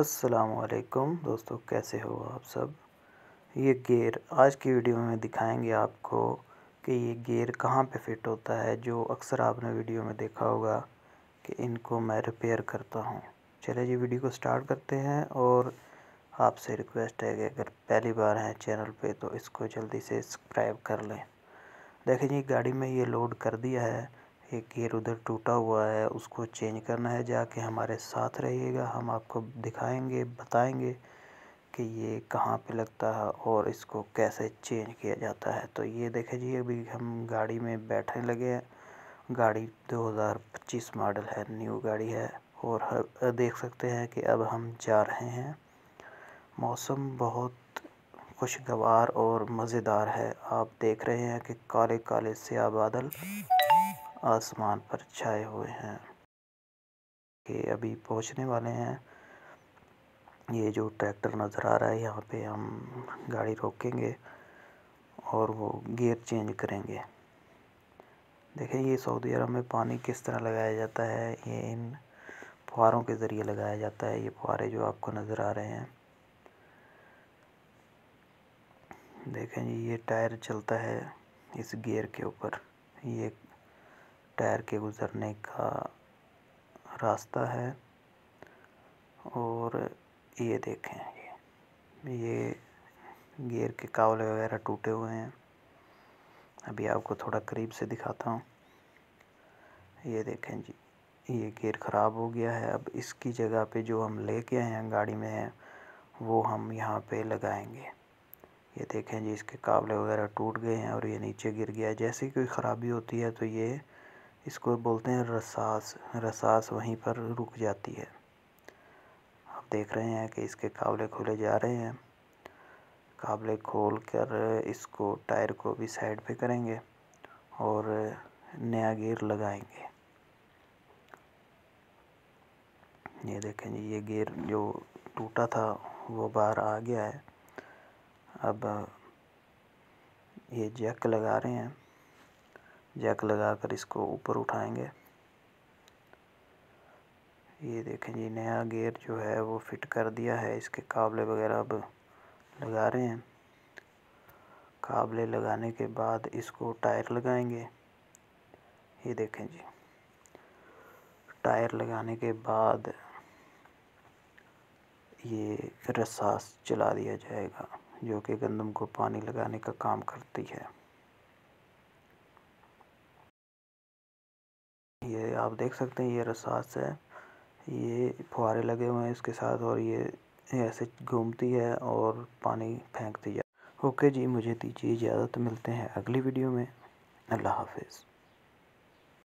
अस्सलामुअलैकुम दोस्तों, कैसे हो आप सब। ये गियर आज की वीडियो में दिखाएंगे आपको कि ये गियर कहाँ पे फिट होता है। जो अक्सर आपने वीडियो में देखा होगा कि इनको मैं रिपेयर करता हूँ। चलिए जी, वीडियो को स्टार्ट करते हैं। और आपसे रिक्वेस्ट है कि अगर पहली बार हैं चैनल पे तो इसको जल्दी से सब्सक्राइब कर लें। देखें जी, गाड़ी में ये लोड कर दिया है। एक गियर उधर टूटा हुआ है, उसको चेंज करना है। जाके हमारे साथ रहिएगा, हम आपको दिखाएंगे, बताएंगे कि ये कहाँ पे लगता है और इसको कैसे चेंज किया जाता है। तो ये देखें जी, अभी हम गाड़ी में बैठने लगे हैं। गाड़ी 2025 मॉडल है, न्यू गाड़ी है। और देख सकते हैं कि अब हम जा रहे हैं। मौसम बहुत खुशगवार और मज़ेदार है। आप देख रहे हैं कि काले काले स्याह बादल आसमान पर छाए हुए हैं कि अभी पहुंचने वाले हैं। ये जो ट्रैक्टर नज़र आ रहा है, यहाँ पे हम गाड़ी रोकेंगे और वो गियर चेंज करेंगे। देखें, ये सऊदी अरब में पानी किस तरह लगाया जाता है। ये इन फुहारों के ज़रिए लगाया जाता है। ये फुहारे जो आपको नज़र आ रहे हैं, देखें जी, ये टायर चलता है इस गियर के ऊपर। ये टायर के गुज़रने का रास्ता है। और ये देखें, ये गियर के कावले वगैरह टूटे हुए हैं। अभी आपको थोड़ा करीब से दिखाता हूँ। ये देखें जी, ये गियर ख़राब हो गया है। अब इसकी जगह पे जो हम लेके आए हैं गाड़ी में है, वो हम यहाँ पे लगाएंगे। ये देखें जी, इसके कावले वगैरह टूट गए हैं और ये नीचे गिर गया है। जैसे ही कोई ख़राबी होती है तो ये इसको बोलते हैं रसास वहीं पर रुक जाती है। आप देख रहे हैं कि इसके कावले खोले जा रहे हैं। कावले खोल कर इसको टायर को भी साइड पे करेंगे और नया गियर लगाएंगे। ये देखें जी, ये गियर जो टूटा था वो बाहर आ गया है। अब ये जैक लगा रहे हैं। जैक लगाकर इसको ऊपर उठाएंगे। ये देखें जी, नया गियर जो है वो फिट कर दिया है। इसके कावले वगैरह अब लगा रहे हैं। कावले लगाने के बाद इसको टायर लगाएंगे। ये देखें जी, टायर लगाने के बाद ये रसास चला दिया जाएगा, जो कि गंदम को पानी लगाने का काम करती है। ये आप देख सकते हैं, ये रसास है। ये फुहारे लगे हुए हैं इसके साथ और ये ऐसे घूमती है और पानी फेंकती है। ओके जी, मुझे दीजिए इजाज़त। मिलते हैं अगली वीडियो में। अल्लाह हाफिज़।